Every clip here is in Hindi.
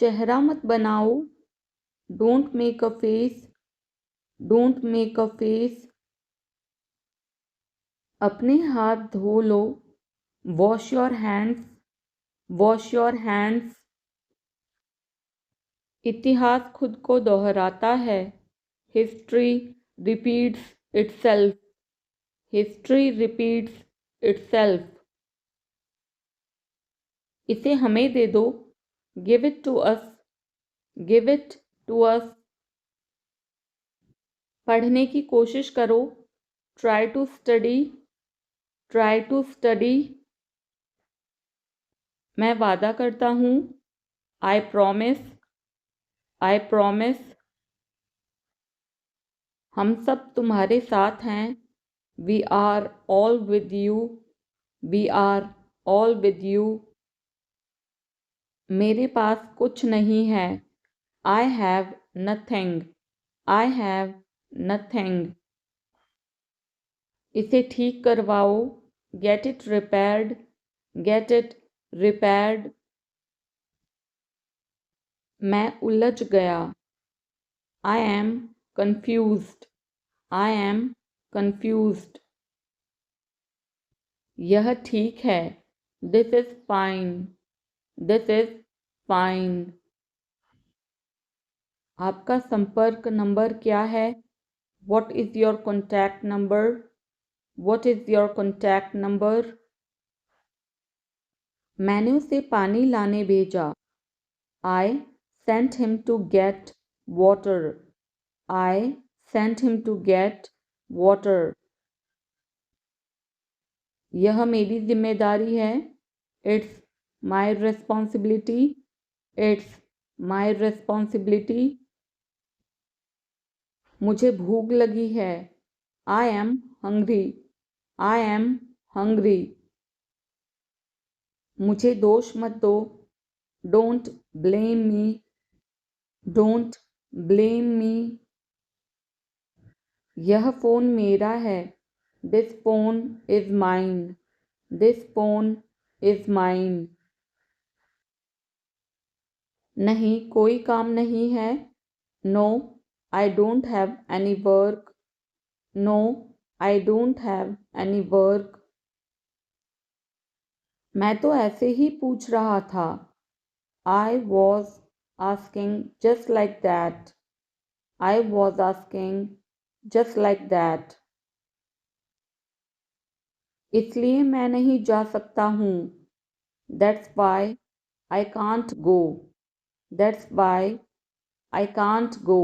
चेहरा मत बनाओ, don't make a face, don't make a face. अपने हाथ धो लो, wash your hands, wash your hands. इतिहास खुद को दोहराता है, history repeats itself, history repeats itself. इसे हमें दे दो, give it to us, give it to us. पढ़ने की कोशिश करो, try to study, try to study. मैं वादा करता हूँ, आई प्रॉमिस, आई प्रॉमिस। हम सब तुम्हारे साथ हैं, we are all with you, we are all with you. मेरे पास कुछ नहीं है, I have nothing, I have nothing. इसे ठीक करवाओ, get it repaired, get it repaired. मैं उलझ गया, I am confused, I am confused. यह ठीक है, this is fine, this is fine. आपका संपर्क नंबर क्या है? What is your contact number? What is your contact number? मैंने उसे पानी लाने भेजा, I sent him to get water, I sent him to get water. यह मेरी जिम्मेदारी है, it's my responsibility, it's my responsibility. मुझे भूख लगी है, I am hungry, I am hungry. मुझे दोष मत दो, don't blame me, don't blame me. यह फ़ोन मेरा है, this phone is mine, this phone is mine. नहीं, कोई काम नहीं है, no I don't have any work, no I don't have any work. मैं तो ऐसे ही पूछ रहा था, I was asking just like that, I was asking just like that. इसलिए मैं नहीं जा सकता हूँ, that's why I can't go, that's why I can't go.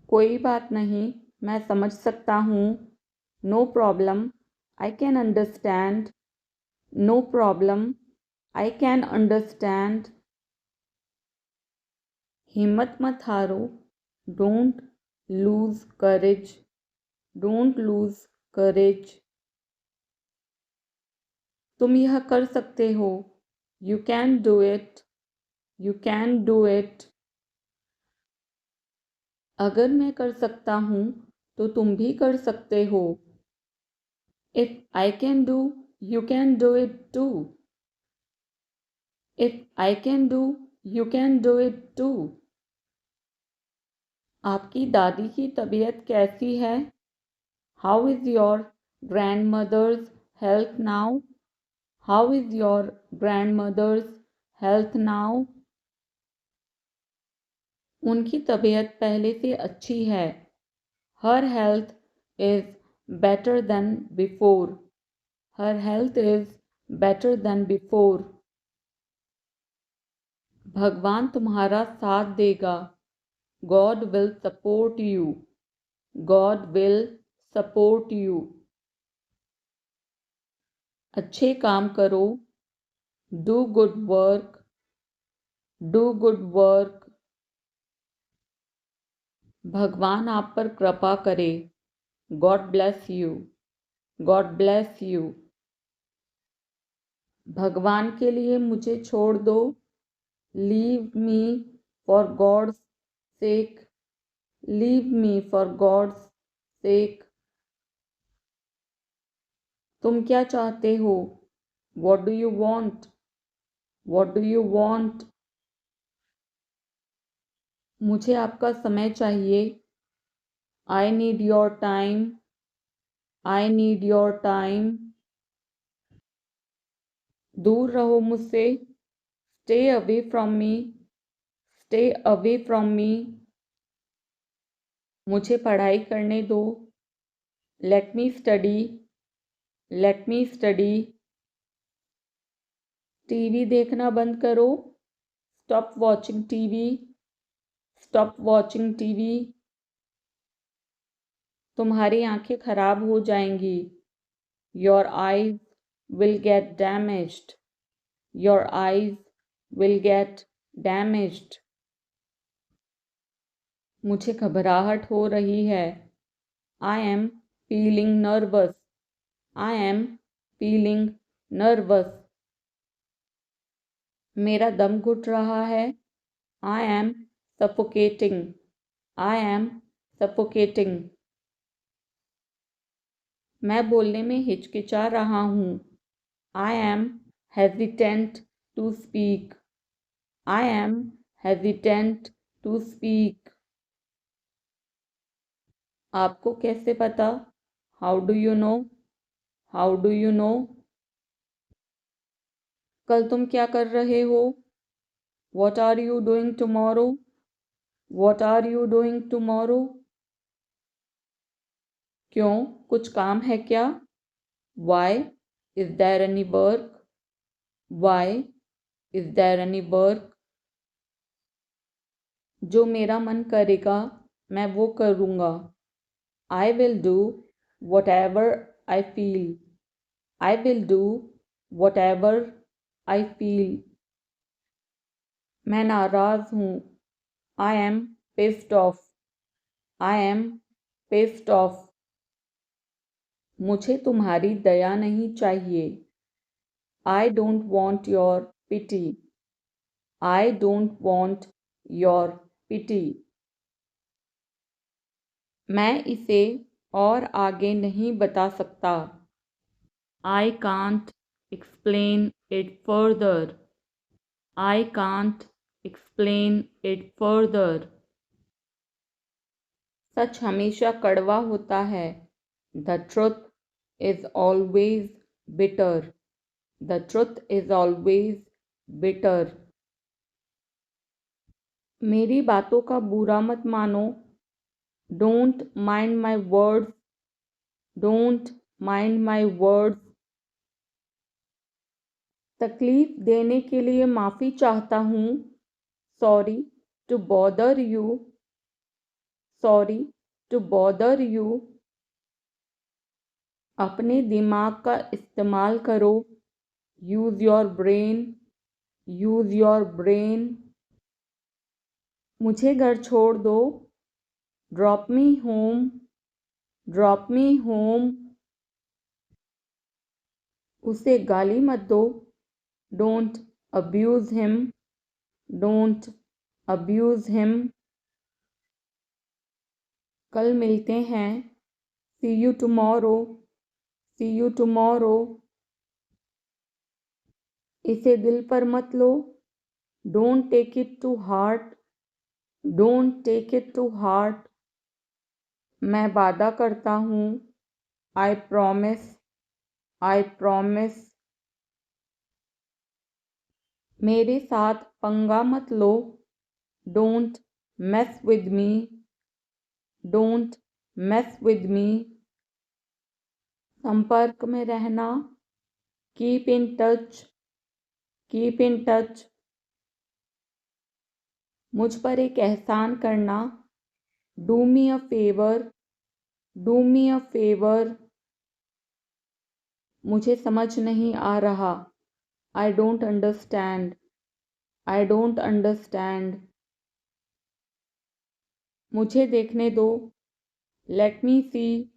कोई बात नहीं, मैं समझ सकता हूँ, no problem, I can understand, no problem, I can understand. हिम्मत मत हारो, don't lose courage, don't lose courage. तुम यह कर सकते हो, you can do it, you can do it. अगर मैं कर सकता हूँ तो तुम भी कर सकते हो, if I can do you can do it too, if I can do you can do it too. आपकी दादी की तबीयत कैसी है? How is your grandmother's health now? How is your grandmother's health now? उनकी तबीयत पहले से अच्छी है, her health is better than before, her health is better than before. भगवान तुम्हारा साथ देगा, God will support you, God will support you. अच्छे काम करो, do good work, do good work. भगवान आप पर कृपा करे, God bless you, God bless you. भगवान के लिए मुझे छोड़ दो, leave me for God's sake, leave me for God's sake. तुम क्या चाहते हो? What do you want? What do you want? मुझे आपका समय चाहिए. I need your time. I need your time. दूर रहो मुझसे. Stay away from me. Stay away from me. मुझे पढ़ाई करने दो. Let me study. Let me study. TV देखना बंद करो. Stop watching TV. Stop watching TV. तुम्हारी आंखें खराब हो जाएंगी. Your eyes will get damaged. Your eyes will get damaged. मुझे घबराहट हो रही है. I am feeling nervous. I am feeling nervous. मेरा दम घुट रहा है. I am suffocating. I am suffocating. मैं बोलने में हिचकिचा रहा हूँ. I am hesitant to speak. I am hesitant to speak. आपको कैसे पता? How do you know? How do you know? कल तुम क्या कर रहे हो? What are you doing tomorrow? What are you doing tomorrow? क्यों? कुछ काम है क्या? Why? Is there any work? Why? Is there any work? जो मेरा मन करेगा मैं वो करूँगा. I will do whatever I feel. I will do whatever I feel. मैं नाराज़ हूँ. I am pissed off. I am pissed off. मुझे तुम्हारी दया नहीं चाहिए. I don't want your pity. I don't want your pity. मैं इसे और आगे नहीं बता सकता. I can't explain it further. I can't explain it further. सच हमेशा कड़वा होता है. The truth is always bitter. The truth is always bitter. मेरी बातों का बुरा मत मानो. Don't mind my words. Don't mind my words. तकलीफ देने के लिए माफ़ी चाहता हूँ. Sorry to bother you. Sorry to bother you. अपने दिमाग का इस्तेमाल करो. Use your brain. Use your brain. मुझे घर छोड़ दो. Drop me home. Drop me home. उसे गाली मत दो. Don't abuse him. Don't abuse him. कल मिलते हैं. See you tomorrow. See you tomorrow. इसे दिल पर मत लो. Don't take it to heart. Don't take it to heart. मैं वादा करता हूँ. I promise. I promise. मेरे साथ पंगा मत लो. Don't mess with me. Don't mess with me. संपर्क में रहना. Keep in touch. Keep in touch. मुझ पर एक एहसान करना. Do me a favor. Do me a favor. मुझे समझ नहीं आ रहा. I don't understand. I don't understand. मुझे देखने दो. Let me see.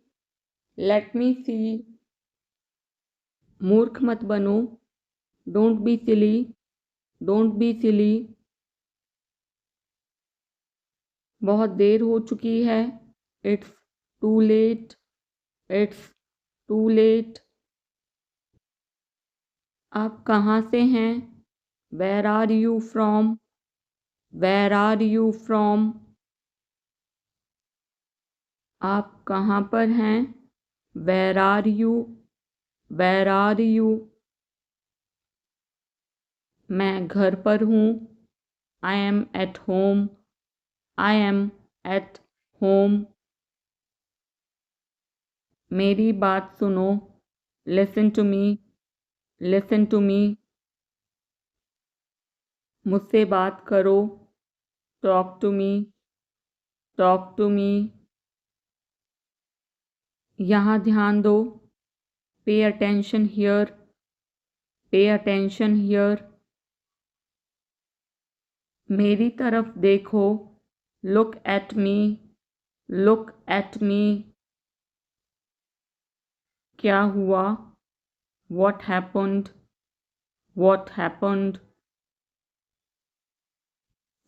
Let me see. मूर्ख मत बनो. Don't be silly. Don't be silly. बहुत देर हो चुकी है. It's too late. It's too late. आप कहाँ से हैं? Where are you from? Where are you from? आप कहाँ पर हैं? Where are you? Where are you? मैं घर पर हूँ. I am at home. I am at home. मेरी बात सुनो. Listen to me. Listen to me. मुझसे बात करो. Talk to me. Talk to me. यहाँ ध्यान दो. Pay attention here. Pay attention here. मेरी तरफ देखो. Look at me. Look at me. क्या हुआ? What happened? What happened?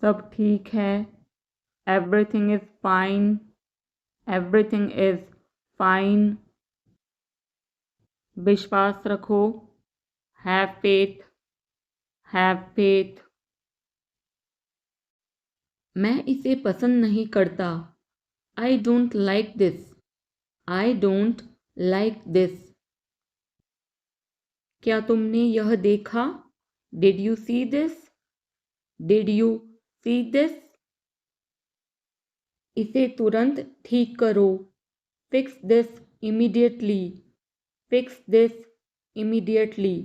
सब ठीक है. Everything is fine. Everything is fine. विश्वास रखो. Have faith. Have faith. मैं इसे पसंद नहीं करता. I don't like this. I don't like this. क्या तुमने यह देखा? Did you see this? Did you see this? इसे तुरंत ठीक करो. Fix this immediately. Fix this immediately.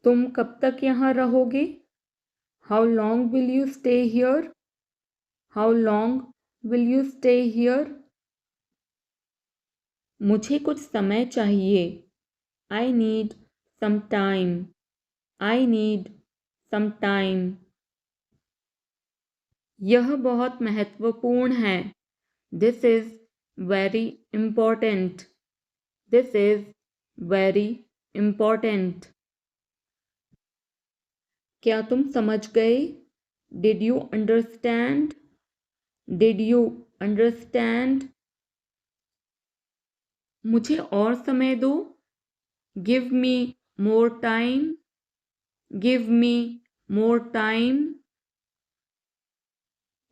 तुम कब तक यहाँ रहोगे? How long will you stay here? How long will you stay here? मुझे कुछ समय चाहिए. I need some time. I need some time. यह बहुत महत्वपूर्ण है. This is very important. This is very important. क्या तुम समझ गए? Did you understand? Did you understand? मुझे और समय दो. Give me more time. Give me more time.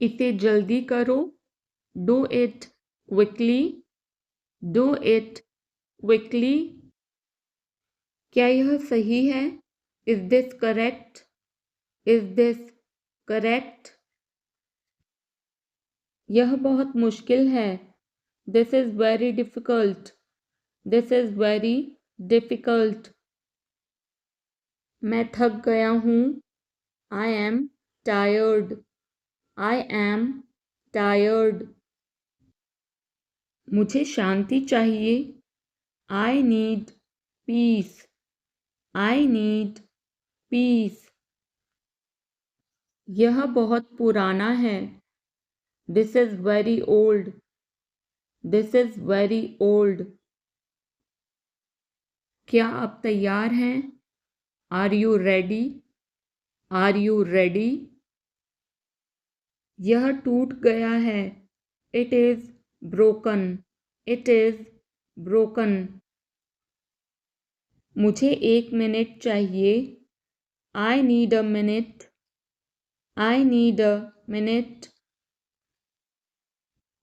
इसे जल्दी करो. Do it quickly. Do it quickly. क्या यह सही है? Is this correct? Is this correct? यह बहुत मुश्किल है. This is very difficult. This is very difficult. मैं थक गया हूँ. I am tired. I am tired. मुझे शांति चाहिए. I need peace. I need peace. यह बहुत पुराना है. This is very old. This is very old. क्या आप तैयार हैं? Are you ready? Are you ready? यह टूट गया है. It is broken. It is broken. मुझे 1 मिनट चाहिए. I need a minute. I need a minute.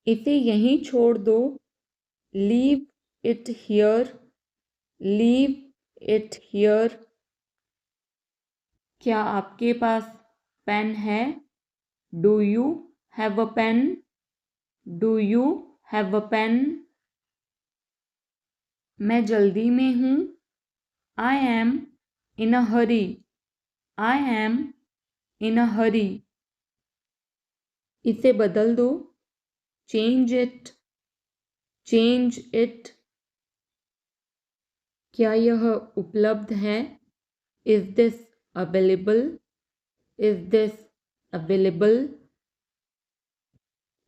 इसे यहीं छोड़ दो. Leave it here. Leave it here. क्या आपके पास पेन है? Do you have a pen? Do you have a pen? मैं जल्दी में हूँ. I am in a hurry. I am in a hurry. इसे बदल दो. Change it. Change it. क्या यह उपलब्ध है? Is this available? Is this available?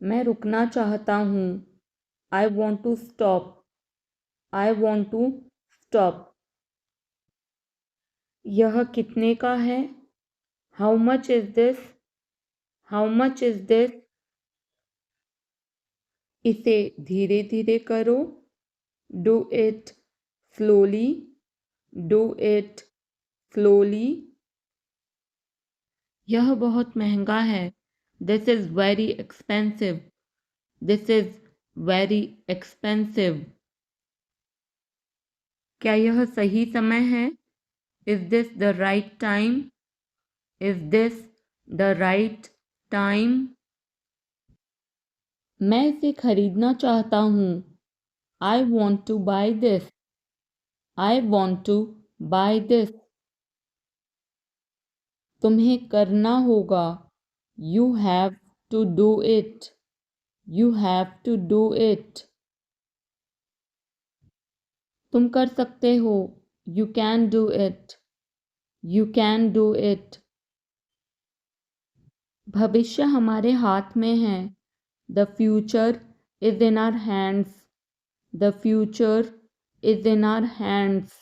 मैं रुकना चाहता हूँ. I want to stop. I want to stop. यह कितने का है? How much is this? How much is this? इसे धीरे धीरे करो. Do it slowly. Do it slowly. यह बहुत महंगा है. This is very expensive. This is very expensive. क्या यह सही समय है? Is this the right time? Is this the right time? मैं इसे खरीदना चाहता हूँ. I want to buy this. I want to buy this. तुम्हें करना होगा. You have to do it. You have to do it. तुम कर सकते हो. You can do it. You can do it. भविष्य हमारे हाथ में है. The future is in our hands. The future is in our hands.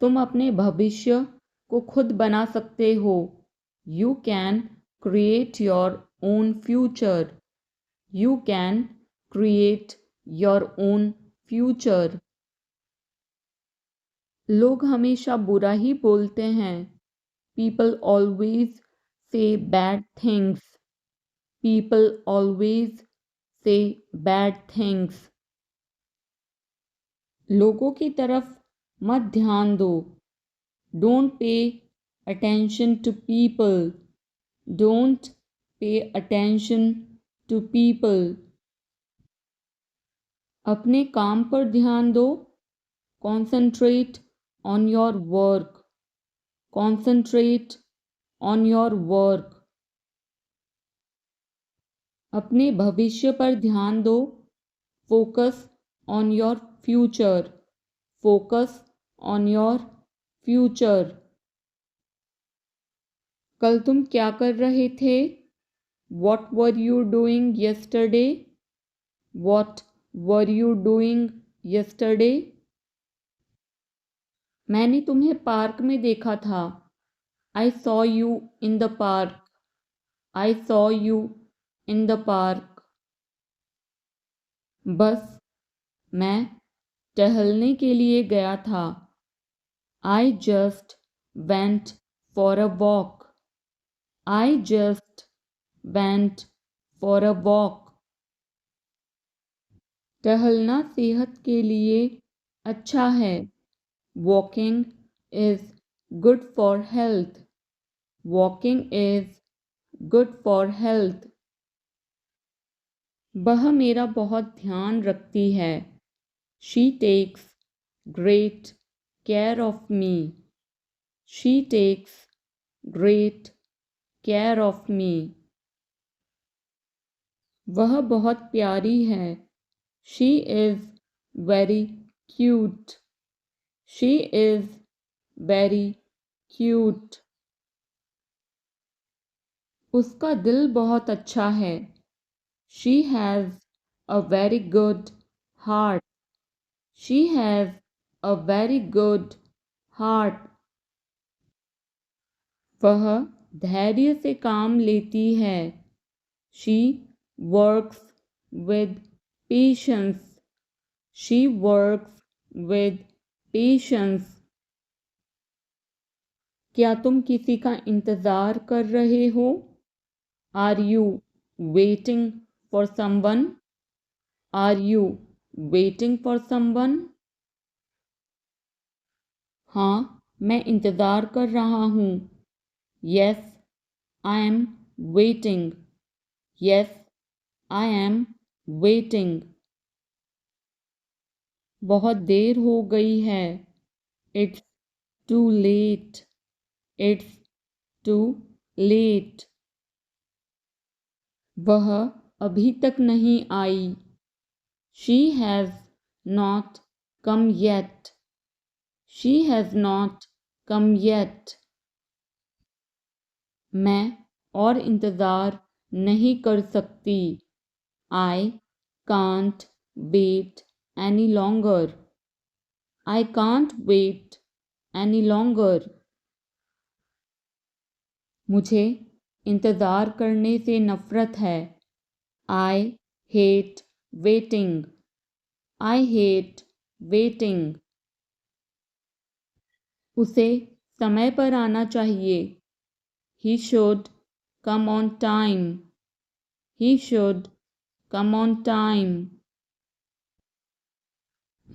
तुम अपने भविष्य को खुद बना सकते हो. You can create your own future. You can create your own future. लोग हमेशा बुरा ही बोलते हैं. People always say bad things. People always say bad things. लोगों की तरफ मत ध्यान दो. Don't pay attention to people. Don't pay attention to people. अपने काम पर ध्यान दो. Concentrate on your work. Concentrate on your work. अपने भविष्य पर ध्यान दो. Focus on your future. Focus on your future. कल तुम क्या कर रहे थे? What were you doing yesterday? What were you doing yesterday? मैंने तुम्हें पार्क में देखा था. I saw you in the park. I saw you in the park. बस मैं टहलने के लिए गया था. I just went for a walk. I just went for a walk. टहलना सेहत के लिए अच्छा है. Walking is good for health. Walking is good for health. वह मेरा बहुत ध्यान रखती है. She takes great care of me. She takes great care of me. वह बहुत प्यारी है. She is very cute. She is very cute. उसका दिल बहुत अच्छा है. She has a very good heart. She has a very good heart. वह धैर्य से काम लेती है. She works with patience. She works with patience. क्या तुम किसी का इंतज़ार कर रहे हो? Are you waiting for someone? Are you waiting for someone? हाँ, मैं इंतज़ार कर रहा हूँ. Yes, I am waiting. Yes, I am waiting. बहुत देर हो गई है. It's too late. It's too late. वह अभी तक नहीं आई. She has not come yet. She has not come yet. मैं और इंतज़ार नहीं कर सकती. I can't wait any longer. I can't wait any longer. मुझे इंतज़ार करने से नफ़रत है. I hate waiting. I hate waiting. उसे समय पर आना चाहिए। He should come on time. He should come on time.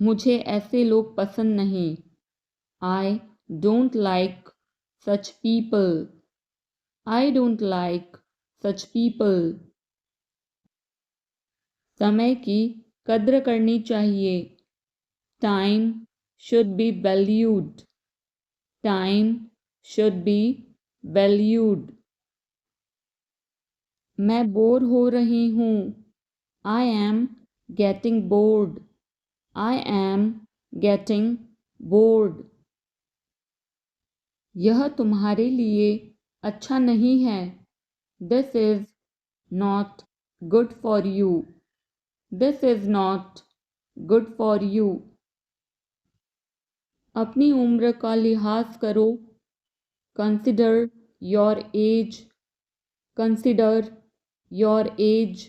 मुझे ऐसे लोग पसंद नहीं। I don't like such people. I don't like such people. समय की कद्र करनी चाहिए। Time should be valued. Time should be valued. मैं बोर हो रही हूँ। I am getting bored. I am getting bored. यह तुम्हारे लिए अच्छा नहीं है। This is not good for you. This is not good for you. अपनी उम्र का लिहाज करो। Consider your age. Consider your age.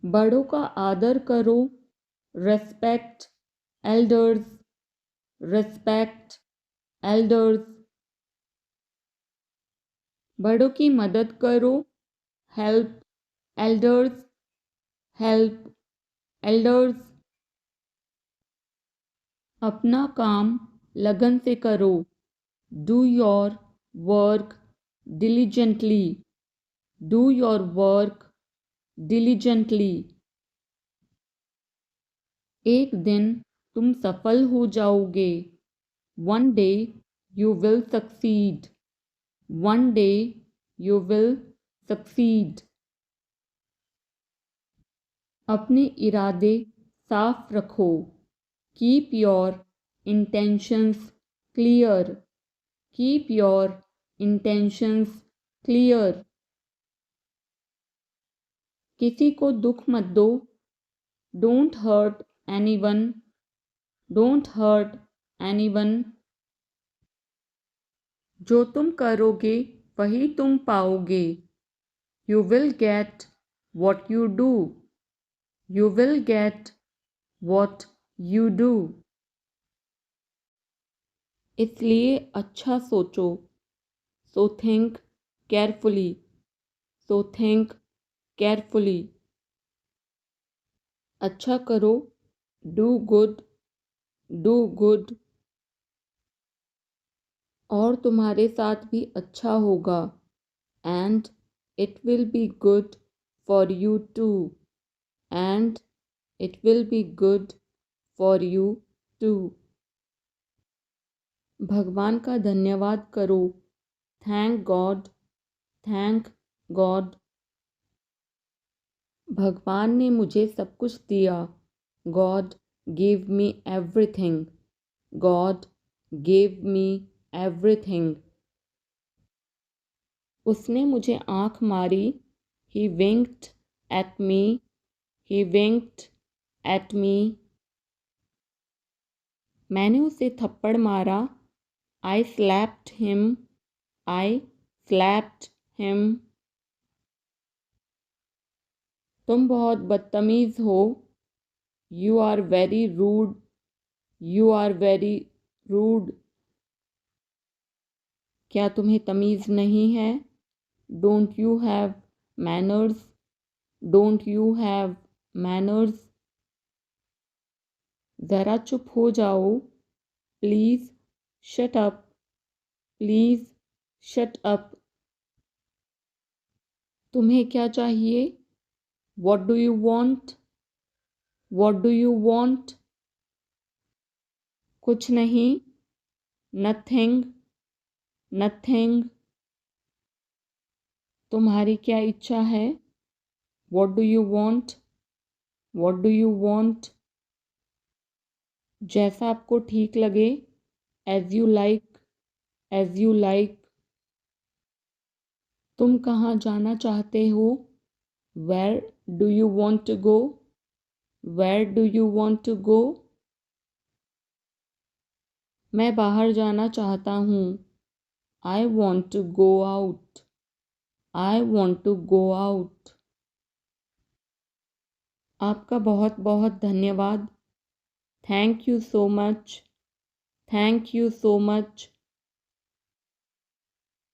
बड़ों का आदर करो। Respect elders. Respect elders. बड़ों की मदद करो। Help elders. Help elders. अपना काम लगन से करो। Do your work diligently. Do your work diligently. एक दिन तुम सफल हो जाओगे। One day you will succeed. One day you will succeed. अपने इरादे साफ रखो। Keep your intentions clear. Keep your intentions clear. किसी को दुख मत दो। Don't hurt anyone. Don't hurt anyone. जो तुम करोगे वही तुम पाओगे। You will get what you do. You will get what you do. इसलिए अच्छा सोचो। So think carefully. So think carefully. अच्छा करो। Do good. Do good. और तुम्हारे साथ भी अच्छा होगा। And it will be good for you too. And it will be good for you too. भगवान का धन्यवाद करो। Thank God. Thank God. भगवान ने मुझे सब कुछ दिया। God gave me everything. God gave me everything. उसने मुझे आँख मारी। He winked at me. He winked at me. मैंने उसे थप्पड़ मारा। I slapped him. I slapped him. तुम बहुत बदतमीज हो। You are very rude. You are very rude. क्या तुम्हें तमीज़ नहीं है? Don't you have manners? Don't you have manners? ज़रा चुप हो जाओ। Please shut up. Please shut up. तुम्हें क्या चाहिए? What do you want? What do you want? कुछ नहीं। Nothing. Nothing. तुम्हारी क्या इच्छा है? What do you want? What do you want? जैसा आपको ठीक लगे। As you like. As you like. तुम कहाँ जाना चाहते हो? Where do you want to go? Where do you want to go? मैं बाहर जाना चाहता हूँ। I want to go out. I want to go out. आपका बहुत बहुत धन्यवाद। Thank you so much. Thank you so much.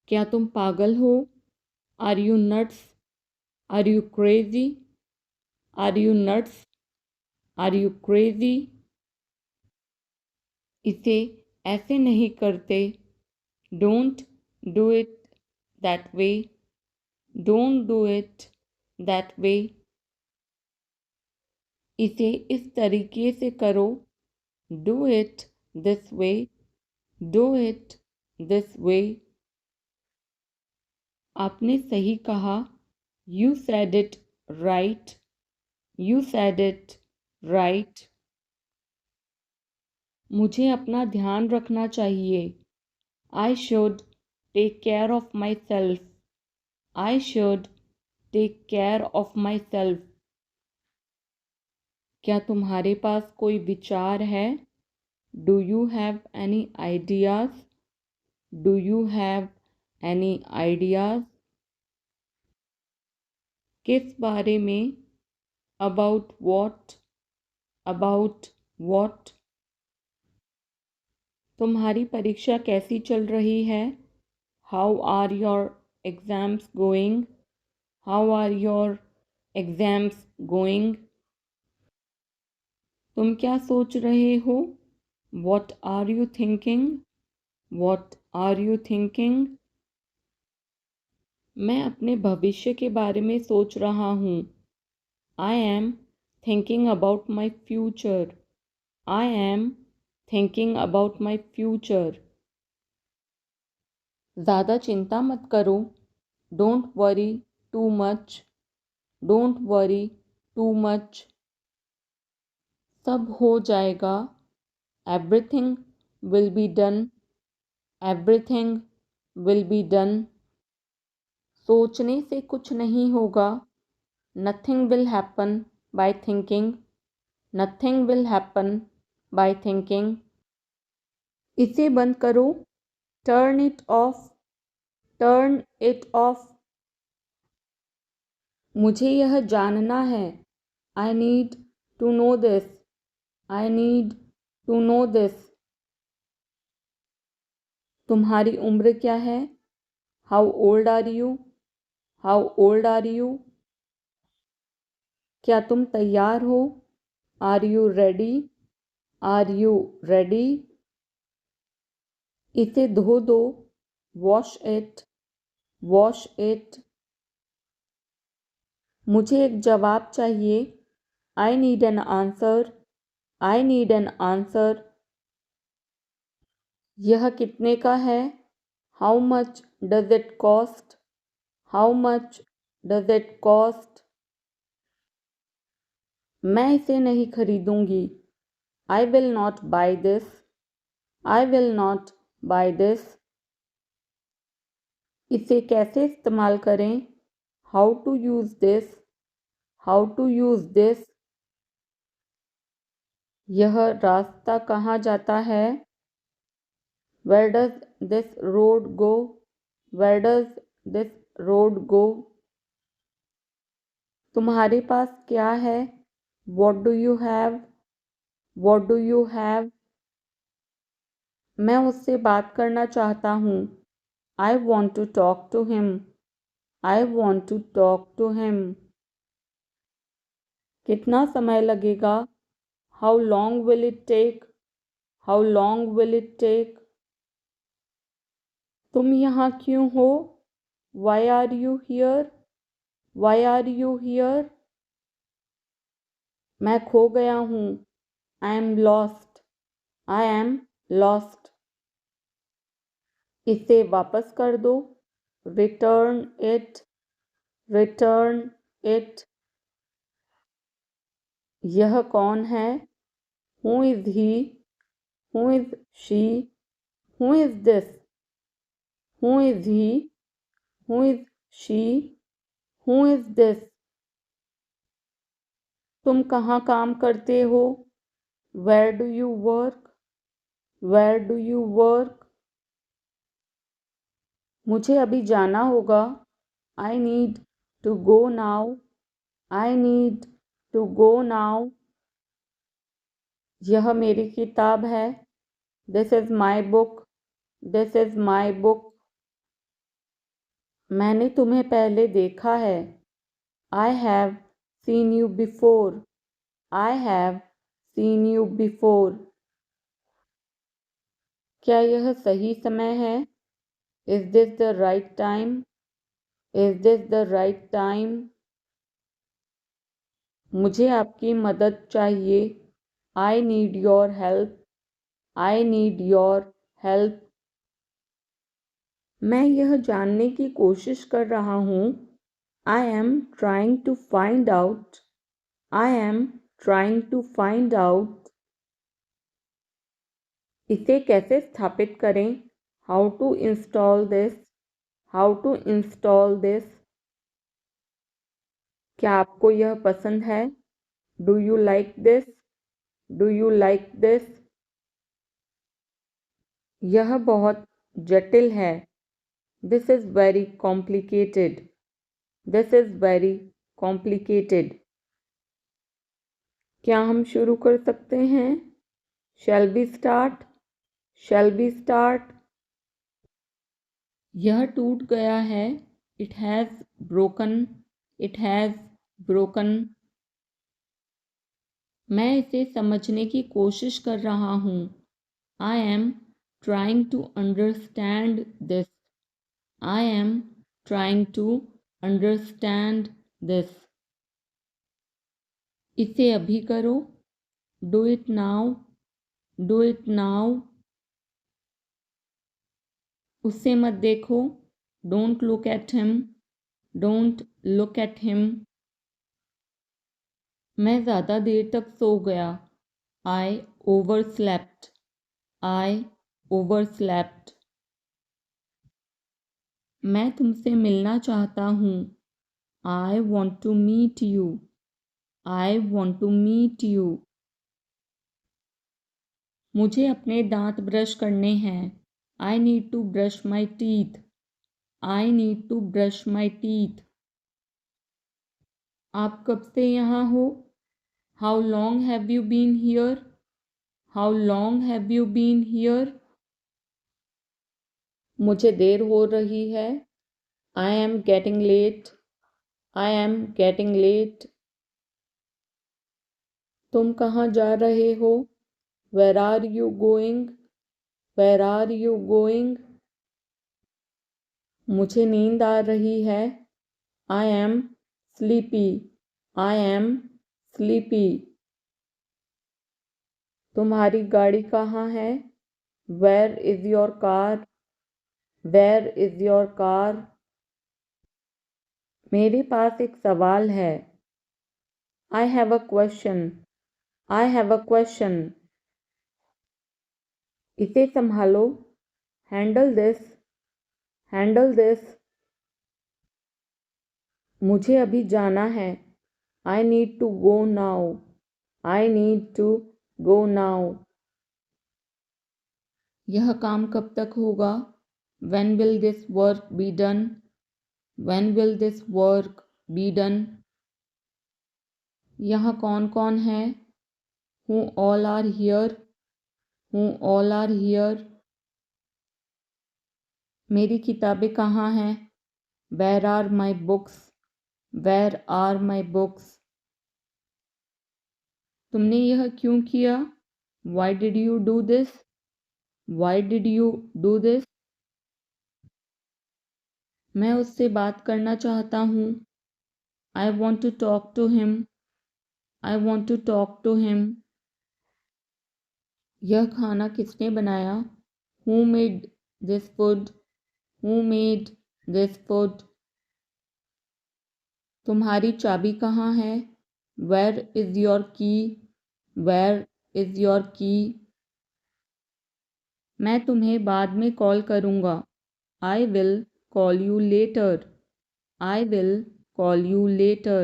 क्या तुम पागल हो? Are you nuts? Are you crazy? Are you nuts? Are you crazy? इसे ऐसे नहीं करते। Don't do it that way. Don't do it that way. इसे इस तरीके से करो। Do it this way. Do it this way. आपने सही कहा। You said it right. You said it right. मुझे अपना ध्यान रखना चाहिए। I should take care of myself. I should take care of myself. क्या तुम्हारे पास कोई विचार है? Do you have any ideas? Do you have any ideas? किस बारे में? About what? About what? तुम्हारी परीक्षा कैसी चल रही है? How are your exams going? How are your exams going? तुम क्या सोच रहे हो? What are you thinking? What are you thinking? मैं अपने भविष्य के बारे में सोच रहा हूँ। I am thinking about my future. I am thinking about my future. ज़्यादा चिंता मत करो। Don't worry too much. Don't worry too much. सब हो जाएगा। Everything will be done. Everything will be done. सोचने से कुछ नहीं होगा। Nothing will happen by thinking. Nothing will happen by thinking. इसे बंद करो। Turn it off. Turn it off. मुझे यह जानना है। I need to know this. I need to know this. तुम्हारी उम्र क्या है? How old are you? How old are you? क्या तुम तैयार हो? Are you ready? Are you ready? इसे धो दो। Wash it. Wash it. मुझे एक जवाब चाहिए। I need an answer. I need an answer. यह कितने का है? How much does it cost? How much does it cost? मैं इसे नहीं खरीदूंगी। I will not buy this. I will not buy this. इसे कैसे इस्तेमाल करें? How to use this. How to use this. यह रास्ता कहाँ जाता है? Where does this road go? Where does this road go? तुम्हारे पास क्या है? What do you have? What do you have? मैं उससे बात करना चाहता हूँ। I want to talk to him. I want to talk to him. कितना समय लगेगा? How long will it take? How long will it take? तुम यहाँ क्यों हो? Why are you here? Why are you here? मैं खो गया हूँ। I am lost. I am lost. इसे वापस कर दो। Return it. Return it. यह कौन है? Who is he? Who is she? Who is this? Who is he? Who is she? Who is this? तुम कहाँ काम करते हो? Where do you work? Where do you work? मुझे अभी जाना होगा। I need to go now. I need to go now. यह मेरी किताब है। This is my book, this is my book. मैंने तुम्हें पहले देखा है। I have seen you before, I have seen you before. क्या यह सही समय है? Is this the right time, is this the right time. मुझे आपकी मदद चाहिए। I need your help, I need your help. मैं यह जानने की कोशिश कर रहा हूँ। I am trying to find out, I am trying to find out. इसे कैसे स्थापित करें? How to install this, how to install this. क्या आपको यह पसंद है? Do you like this, do you like this. यह बहुत जटिल है। This is very complicated, this is very complicated. क्या हम शुरू कर सकते हैं? Shall we start, shall we start. यह टूट गया है। It has broken, it has broken. मैं इसे समझने की कोशिश कर रहा हूँ। I am trying to understand this, I am trying to understand this. इसे अभी करो। Do it now, do it now. उसे मत देखो। Don't look at him, don't look at him. मैं ज़्यादा देर तक सो गया। I overslept, I overslept. मैं तुमसे मिलना चाहता हूँ। I want to meet you, I want to meet you. मुझे अपने दांत ब्रश करने हैं। I need to brush my teeth, I need to brush my teeth. आप कब से यहाँ हो? How long have you been here, how long have you been here. मुझे देर हो रही है। I am getting late, I am getting late. तुम कहाँ जा रहे हो? Where are you going, where are you going. मुझे नींद आ रही है। I am sleepy, I am sleepy. तुम्हारी गाड़ी कहाँ है? Where is your car, where is your car. मेरे पास एक सवाल है। I have a question, I have a question. इसे संभालो। Handle this, handle this. मुझे अभी जाना है। I need to go now, I need to go now. यह काम कब तक होगा? When will this work be done? When will this work be done? यहाँ कौन कौन है? Who all are here? Who all are here? मेरी किताबें कहाँ हैं? Where are my books? Where are my books? तुमने यह क्यों किया? Why did you do this? Why did you do this? मैं उससे बात करना चाहता हूँ। I want to talk to him. I want to talk to him. यह खाना किसने बनाया? Who made this food? Who made this food? तुम्हारी चाबी कहाँ है? Where is your key? Where is your key? मैं तुम्हें बाद में कॉल करूँगा। I will call you later. I will call you later.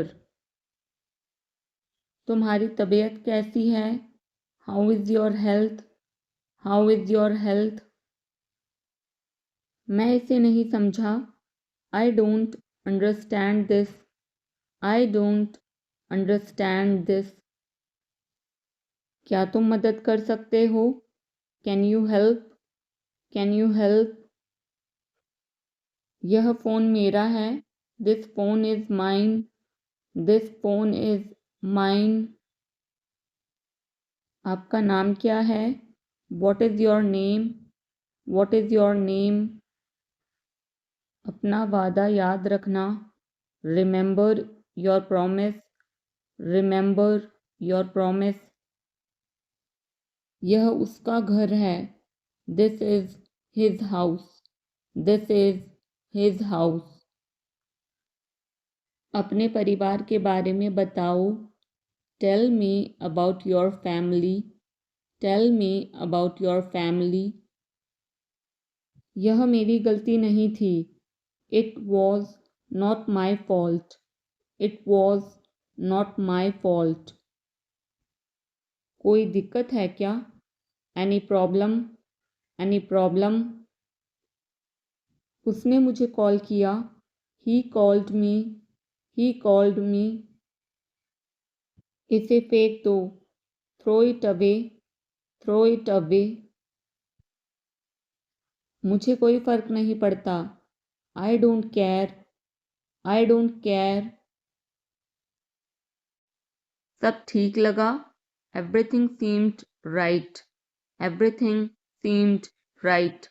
तुम्हारी तबीयत कैसी है? How is your health? How is your health? मैं इसे नहीं समझा। I don't understand this. I don't understand this. क्या तुम मदद कर सकते हो? Can you help, can you help. यह फ़ोन मेरा है, this phone is mine, this phone is mine. आपका नाम क्या है, what is your name, what is your name. अपना वादा याद रखना, remember your promise, remember your promise. यह उसका घर है, this is his house, this is his house. अपने परिवार के बारे में बताओ, tell me about your family, tell me about your family. यह मेरी गलती नहीं थी, it was not my fault, it was not my fault. कोई दिक्कत है क्या, एनी प्रॉब्लम, एनी प्रॉब्लम। उसने मुझे कॉल किया, he called me, he called me. इसे फेंक दो, throw it away, throw it away. मुझे कोई फ़र्क नहीं पड़ता, I don't care, I don't care. सब ठीक लगा, everything seemed right, everything seemed right.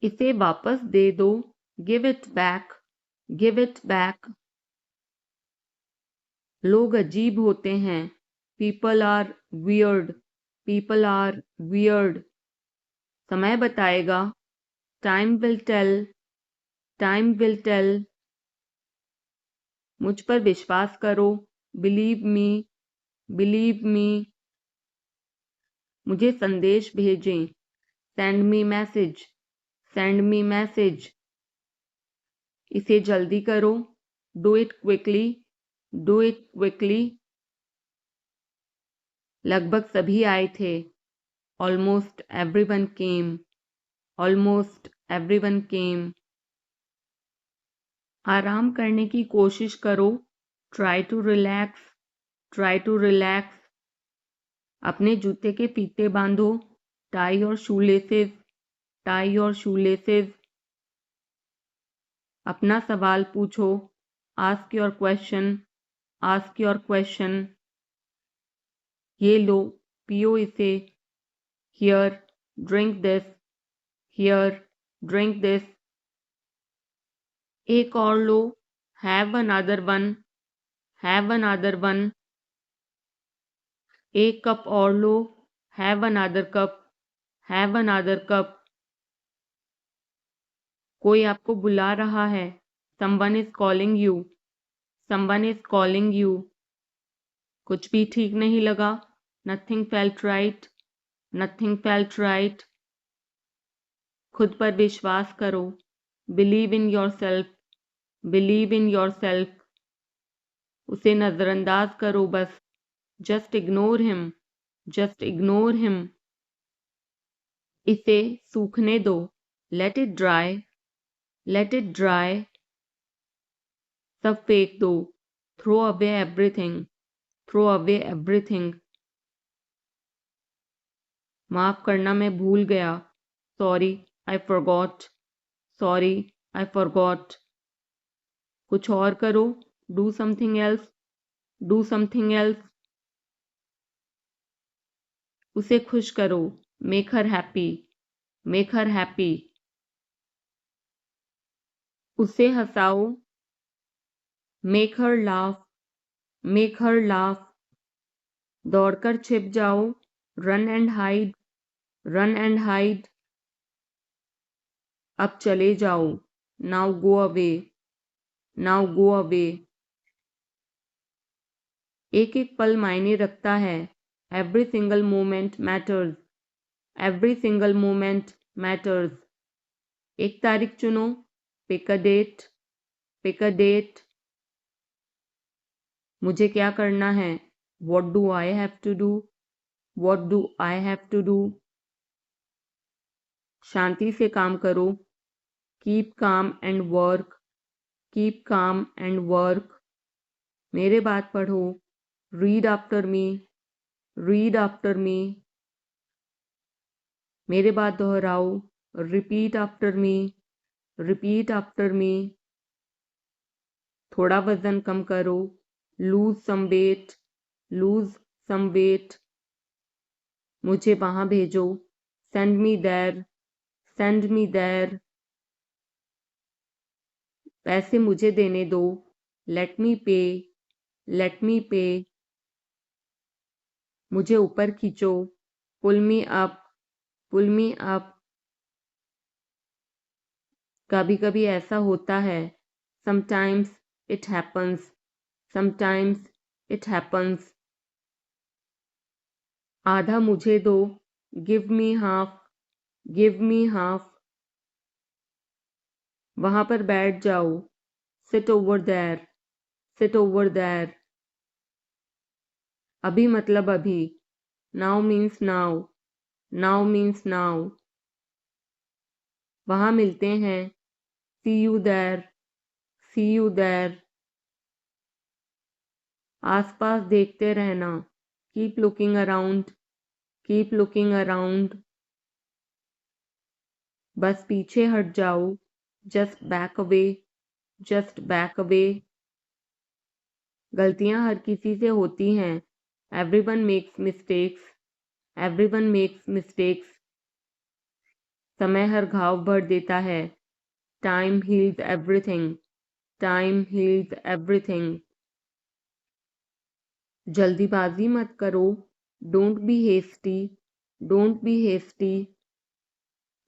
इसे वापस दे दो, give it back, give it back. लोग अजीब होते हैं, people are weird, people are weird. समय बताएगा, time will tell, time will tell. मुझ पर विश्वास करो, बिलीव मी, बिलीव मी। मुझे संदेश भेजें, send me message, send me message. इसे जल्दी करो, do it quickly, do it quickly. लगभग सभी आए थे, almost everyone came, almost everyone came. आराम करने की कोशिश करो, try to relax, try to relax. अपने जूते के फीते बांधो, tie your shoelaces, tie your shoelaces. अपना सवाल पूछो, ask your question, ask your question. ये लो, पियो इसे, here, drink this, here, drink this. एक और लो, have another one, have another one. एक कप और लो, have another cup, have another cup. कोई आपको बुला रहा है, someone is calling you, someone is calling you. कुछ भी ठीक नहीं लगा, nothing felt right, nothing felt right. खुद पर विश्वास करो, believe in yourself, believe in yourself. उसे नज़रअंदाज करो बस, just ignore him, just ignore him. इसे सूखने दो, let it dry, let it dry. सब फेंक दो, throw away everything, throw away everything. माफ़ करना, मैं भूल गया, sorry I forgot, sorry I forgot. कुछ और करो, do something else, do something else. उसे खुश करो, make her happy, make her happy. उसे हंसाओ, make her laugh, make her laugh. दौड़कर छिप जाओ, run and hide, run and hide. अब चले जाओ, now go away, now go away. एक एक पल मायने रखता है, every single moment matters, every single moment matters. एक तारीख चुनो, pick a date, pick a date. मुझे क्या करना है, what do I have to do, what do I have to do. शांति से काम करो, keep calm and work, keep calm and work. मेरे बात पढ़ो, read after me, read after me. मेरे बाद दोहराओ, repeat after me, repeat after me. थोड़ा वजन कम करो, lose some weight, lose some weight. मुझे वहां भेजो, send me there, send me there. पैसे मुझे देने दो, लेट मी पे, लेट मी पे। मुझे ऊपर खींचो, पुल मी अप, पुल मी अप। कभी कभी ऐसा होता है, sometimes it happens, sometimes it happens. आधा मुझे दो, give me half, give me half. वहां पर बैठ जाओ, sit over there, sit over there. अभी मतलब अभी, now means now, now means now. वहां मिलते हैं, see you there, see you there. आसपास देखते रहना, keep looking around, keep looking around. बस पीछे हट जाओ, just back away, just back away. गलतियां हर किसी से होती हैं, everyone makes mistakes, everyone makes mistakes. समय हर घाव भर देता है, time heals everything, time heals everything. जल्दीबाजी मत करो, don't be hasty, don't be hasty.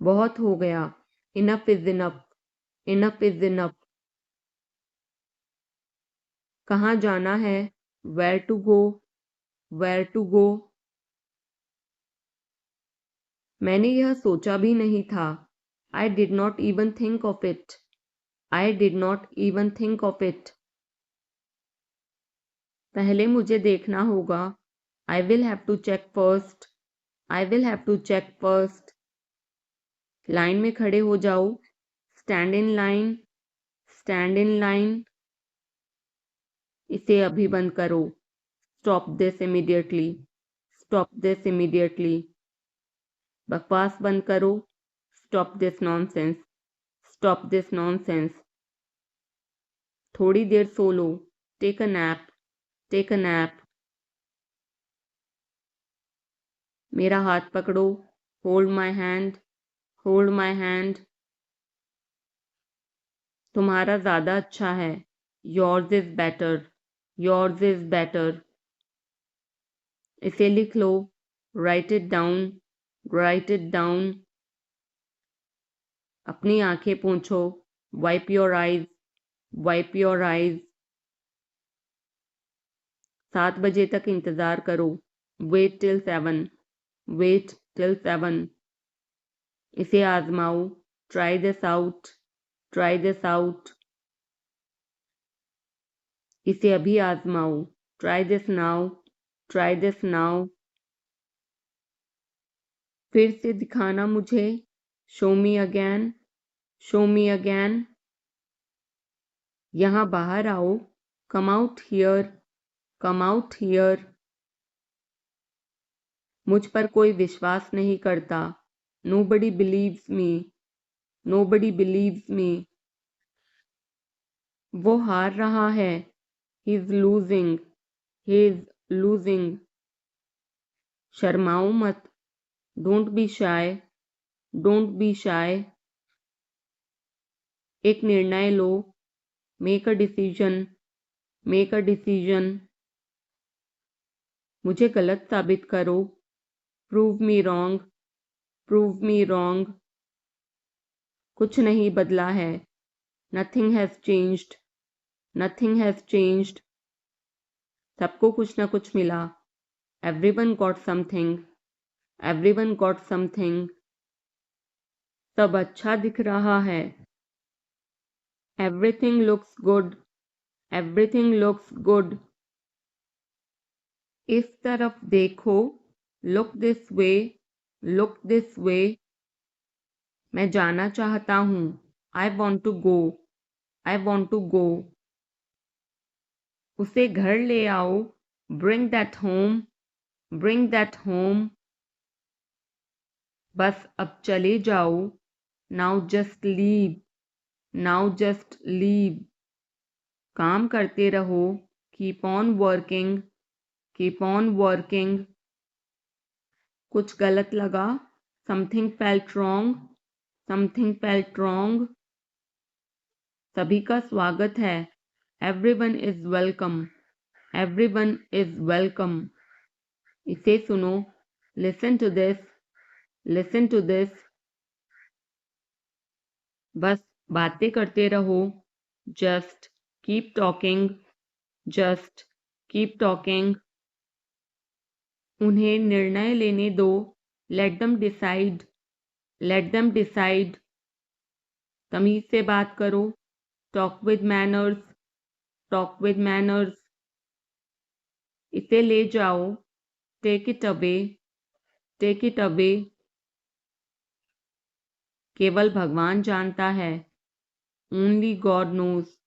बहुत हो गया, enough is enough, enough is enough. कहाँ जाना है, where to go, where to go. मैंने यह सोचा भी नहीं था, I did not even think of it, I did not even think of it. पहले मुझे देखना होगा, I will have to check first, I will have to check first. लाइन में खड़े हो जाओ, stand in line, stand in line. इसे अभी बंद करो, stop this immediately, stop this immediately. बकवास बंद करो, stop this nonsense, stop this nonsense. थोड़ी देर सो लो, take a nap, take a nap. मेरा हाथ पकड़ो, hold my hand, hold my hand. तुम्हारा ज़्यादा अच्छा है, yours is better, yours is better. इसे लिख लो, write it down, write it down. अपनी आंखें पोंछो, wipe your eyes, wipe your eyes. 7 बजे तक इंतज़ार करो, वेट टिल 7, वेट टिल 7। इसे आजमाओ, try this out, try this out. इसे अभी आजमाओ, try this now, try this now. फिर से दिखाना मुझे, show me again, show me again. यहाँ बाहर आओ, come out here, come out here. मुझ पर कोई विश्वास नहीं करता, nobody believes me, nobody believes me. वो हार रहा है, he is losing, he is losing. शर्माओ मत, don't be shy, don't be shy. एक निर्णय लो, make a decision, make a decision. मुझे गलत साबित करो, prove me wrong, prove me wrong. कुछ नहीं बदला है, nothing has changed, nothing has changed. सबको कुछ ना कुछ मिला, everyone got something, everyone got something. सब अच्छा दिख रहा है, everything looks good, everything looks good. इस तरफ देखो, look this way, look this way. मैं जाना चाहता हूँ, I want to go, I want to गो। उसे घर ले आओ, bring that home, bring that home. बस अब चले जाओ। Now just leave. Now just leave. काम करते रहो। Keep on working. Keep on working. कुछ गलत लगा। Something felt wrong. Something felt wrong. सभी का स्वागत है। Everyone is welcome. Everyone is welcome. इसे सुनो। Listen to this. Listen to this. बस बातें करते रहो। Just keep talking. Just keep talking. उन्हें निर्णय लेने दो। Let them decide. Let them decide. तमीज से बात करो। Talk with manners. Talk with manners. इसे ले जाओ। Take it away. Take it away. केवल भगवान जानता है। Only God knows.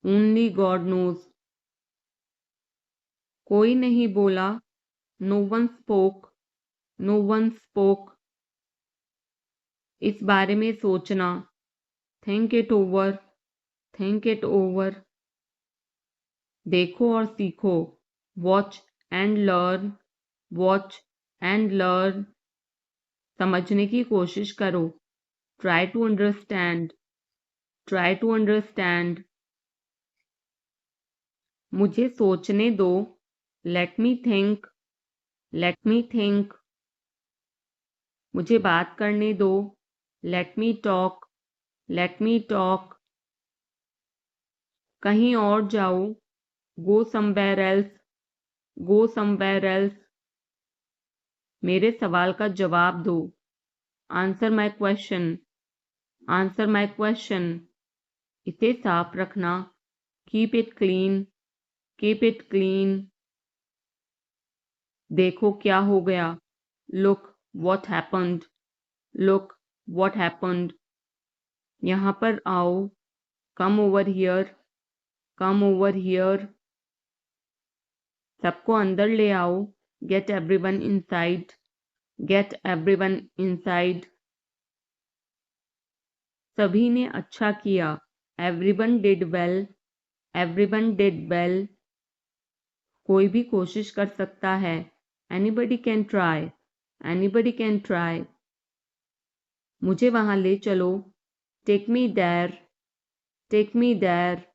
Only God knows. कोई नहीं बोला। No one spoke. No one spoke. इस बारे में सोचना। Think it over. Think it over. देखो और सीखो। Watch and learn. Watch and learn. समझने की कोशिश करो। Try to understand. Try to understand. मुझे सोचने दो। Let me think. Let me think. मुझे बात करने दो। Let me talk. Let me talk. कहीं और जाओ। Go somewhere else. Go somewhere else. मेरे सवाल का जवाब दो। Answer my question. Answer my question. इसे साफ रखना। Keep it clean. Keep it clean. देखो क्या हो गया। Look what happened. Look what happened. यहाँ पर आओ। Come over here. Come over here. सबको अंदर ले आओ। Get everyone inside. Get everyone inside. सभी ने अच्छा किया। Everyone did well. Everyone did well. कोई भी कोशिश कर सकता है। Anybody can try. Anybody can try. मुझे वहां ले चलो। Take me there. Take me there.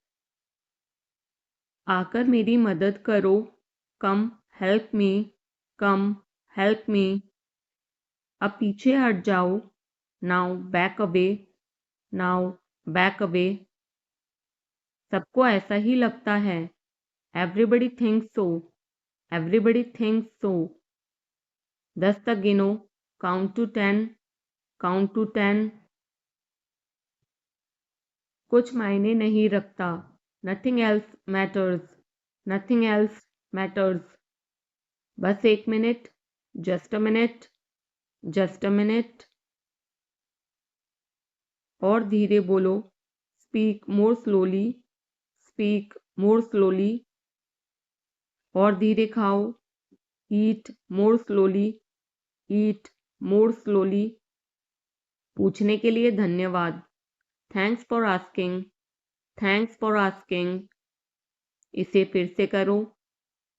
आकर मेरी मदद करो। Come help me. Come help me. अब पीछे हट जाओ। Now back away. Now back away. सबको ऐसा ही लगता है। एवरीबडी थिंक्स सो। Everybody thinks so. 10 तक गिनो। Count to 10। Count to 10। कुछ मायने नहीं रखता। Nothing else matters. Nothing else matters. बस 1 मिनट। Just a minute. Just a minute. और धीरे बोलो। Speak more slowly. Speak more slowly. और धीरे खाओ। Eat more slowly. Eat more slowly. पूछने के लिए धन्यवाद। Thanks for asking. Thanks for asking. इसे फिर से करो।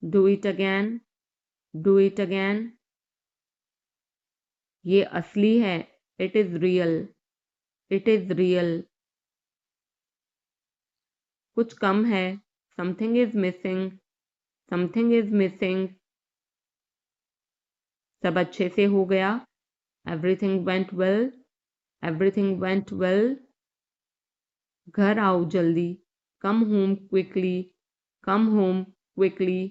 Do it again. Do it again. ये असली है। It is real. It is real. कुछ कम है। Something is missing. Something is missing. सब अच्छे से हो गया। Everything went well. Everything went well. घर आओ जल्दी। Come home quickly. Come home quickly.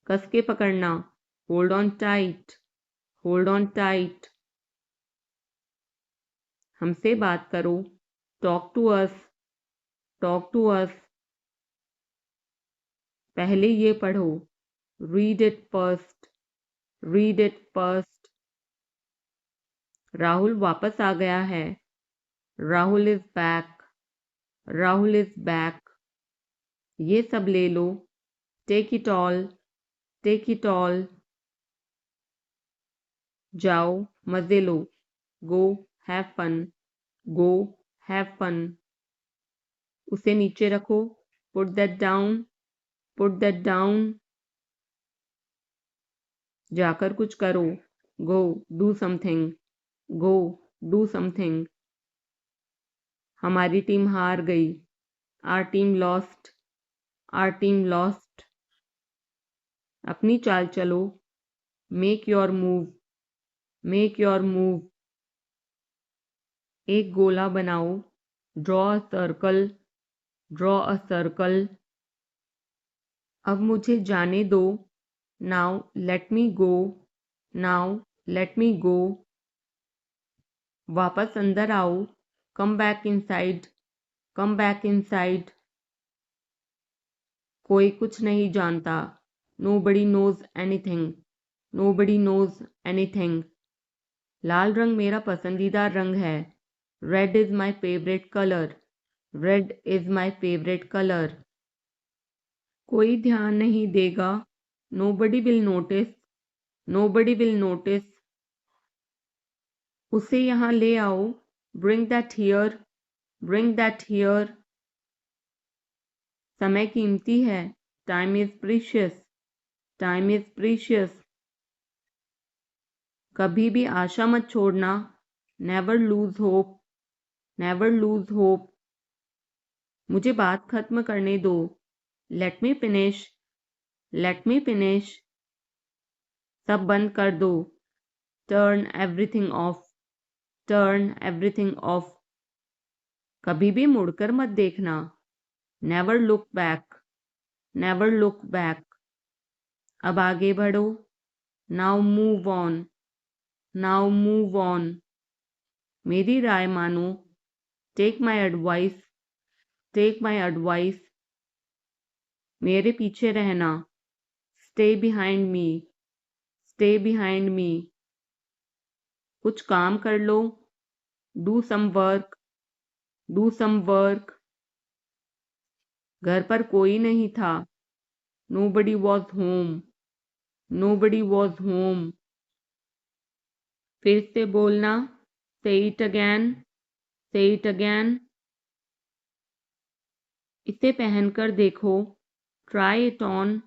कस के पकड़ना। Hold on tight. Hold on tight. हमसे बात करो। Talk to us. Talk to us. पहले ये पढ़ो। Read it first. Read it first. Rahul वापस आ गया है। Rahul is back. Rahul is back. ये सब ले लो। Take it all. Take it all. जाओ मजे लो, go have fun, go have fun. उसे नीचे रखो, put that down, put that down. जाकर कुछ करो, go do something, go do something. हमारी टीम हार गई, our team lost, our team lost. अपनी चाल चलो, make your move, make your move. एक गोला बनाओ, draw a circle, draw a circle. अब मुझे जाने दो, नाउ लेट मी गो, नाउ लेट मी गो। वापस अंदर आओ, come back inside, come back inside. कोई कुछ नहीं जानता, nobody knows anything, nobody knows anything। लाल रंग मेरा पसंदीदा रंग है, red is my favourite colour, red is my favourite colour. कोई ध्यान नहीं देगा, nobody will notice, nobody will notice। उसे यहाँ ले आओ, bring that here, bring that here। समय कीमती है, time is precious, time is precious. कभी भी आशा मत छोड़ना, never lose hope, never lose hope. मुझे बात खत्म करने दो, let me finish, let me finish. सब बंद कर दो, turn everything off, turn everything off. कभी भी मुड़कर मत देखना, never look back, never look back. अब आगे बढ़ो, now move on, now move on. मेरी राय मानो, take my advice, take my advice. मेरे पीछे रहना, stay behind me, stay behind me. कुछ काम कर लो, do some work, do some work. घर पर कोई नहीं था, nobody was home, nobody was home। फिर से बोलना, say it again, say it again। इसे पहनकर देखो, try it on,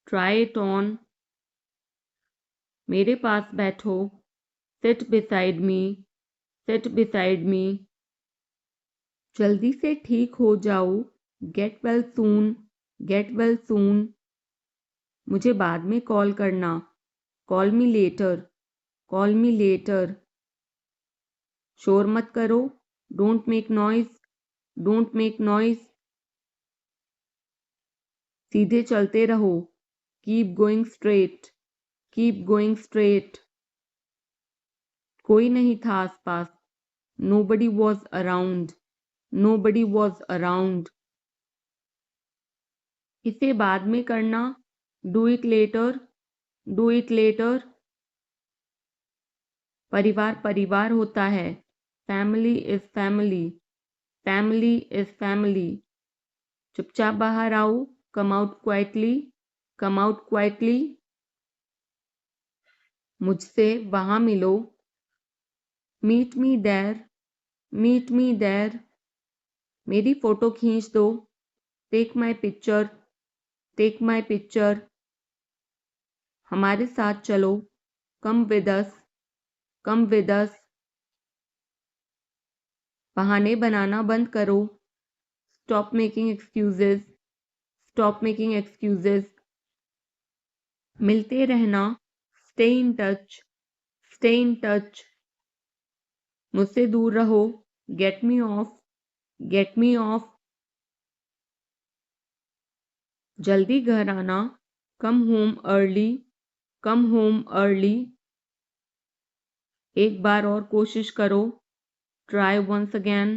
try it on। मेरे पास बैठो, sit beside me, sit beside me। जल्दी से ठीक हो जाओ, get well soon, get well soon। मुझे बाद में कॉल करना, call me later, call me later। शोर मत करो, don't make noise, don't make noise। सीधे चलते रहो, keep going straight, keep going straight। कोई नहीं था आसपास, nobody was around, nobody was around। इसे बाद में करना, do it later, do it later। परिवार परिवार होता है, family is family, family is family। चुपचाप बाहर आओ, come out quietly, come out quietly। मुझसे वहां मिलो, meet me there, meet me there। मेरी फोटो खींच दो, take my picture, take my picture। हमारे साथ चलो, come with us, come with us। बहाने बनाना बंद करो, stop making excuses, stop making excuses। मिलते रहना, stay in touch, stay in touch। मुझसे दूर रहो, get me off, get me off। जल्दी घर आना, come home early, come home early। एक बार और कोशिश करो, try once again,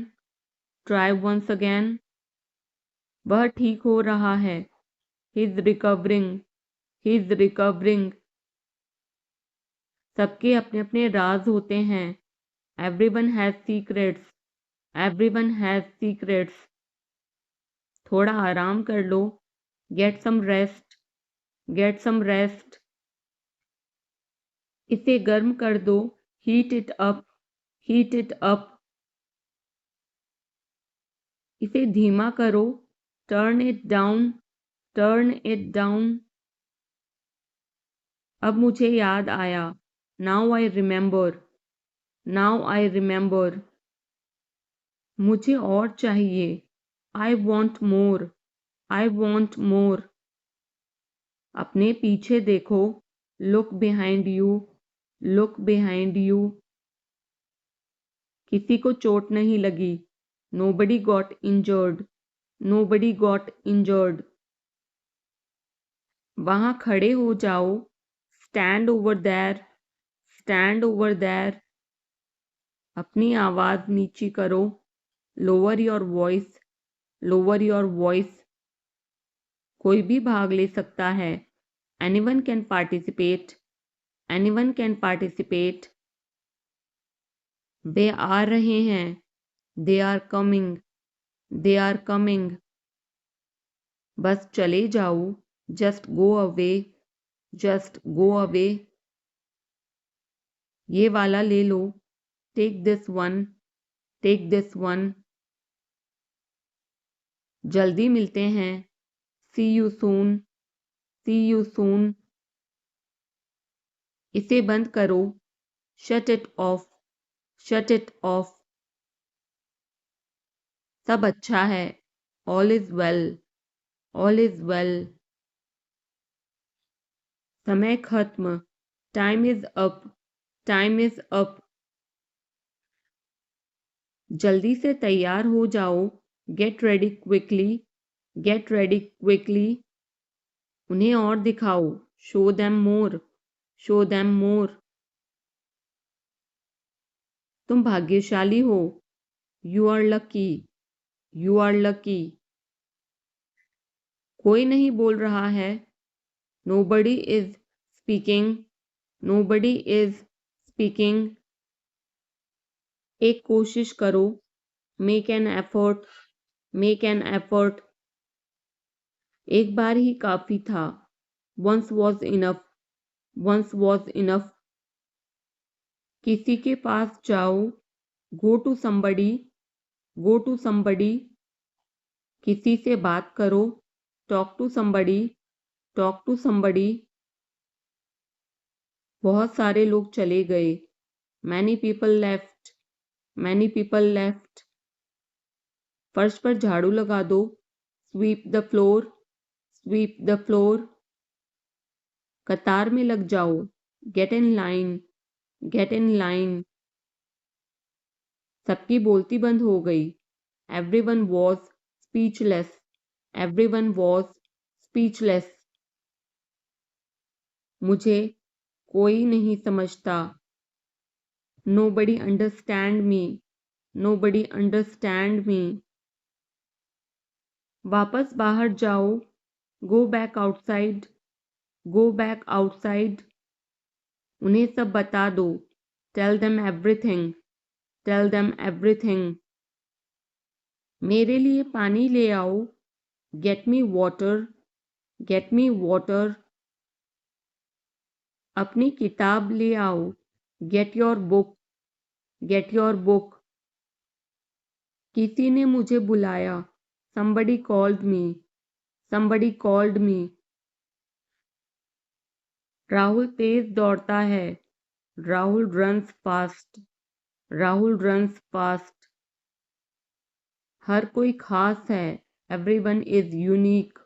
try once again। वह ठीक हो रहा है, he's recovering, he's recovering। सबके अपने अपने राज होते हैं, everyone has secrets, everyone has secrets। थोड़ा आराम कर लो, get some rest, get some rest। इसे गर्म कर दो, heat it up, heat it up. इसे धीमा करो, turn it down, turn it down. अब मुझे याद आया, now I remember, now I remember. मुझे और चाहिए, I want more, I want more. अपने पीछे देखो, look behind you, look behind you. किसी को चोट नहीं लगी, nobody got injured, nobody got injured. वहां खड़े हो जाओ, stand over there, stand over there. अपनी आवाज नीची करो, lower your voice, lower your voice. कोई भी भाग ले सकता है, anyone can participate, anyone can participate. वे आ रहे हैं, they are coming, they are coming. बस चले जाओ, just go away, just go away. ये वाला ले लो, take this one, take this one. जल्दी मिलते हैं, see you soon, C you soon. इसे बंद करो, shut it off, shut it off. सब अच्छा है, all is well, all is well. समय खत्म, time is up, time is up. जल्दी से तैयार हो जाओ, get ready quickly, get ready quickly. उन्हें और दिखाओ, show them more, show them more. तुम भाग्यशाली हो, you are lucky, you are lucky. कोई नहीं बोल रहा है, nobody is speaking, nobody is speaking. एक कोशिश करो, make an effort, make an effort. एक बार ही काफी था, once was enough, once was enough. किसी के पास जाओ, go to somebody, go to somebody. किसी से बात करो, talk to somebody, talk to somebody. बहुत सारे लोग चले गए, many people left, many people left. फर्श पर झाड़ू लगा दो, sweep the floor, sweep the floor. कतार में लग जाओ, get in line, get in line. सबकी बोलती बंद हो गई, everyone was speechless, everyone was speechless. मुझे कोई नहीं समझता, nobody understand me, nobody understand me. वापस बाहर जाओ, go back outside, go back outside. उन्हें सब बता दो, tell them everything, tell them everything. मेरे लिए पानी ले आओ, get me water, get me water. अपनी किताब ले आओ, get your book, get your book. किसी ने मुझे बुलाया, somebody called me, somebody called me। Rahul तेज दौड़ता है, Rahul runs fast, Rahul runs fast. हर कोई खास है, everyone is unique,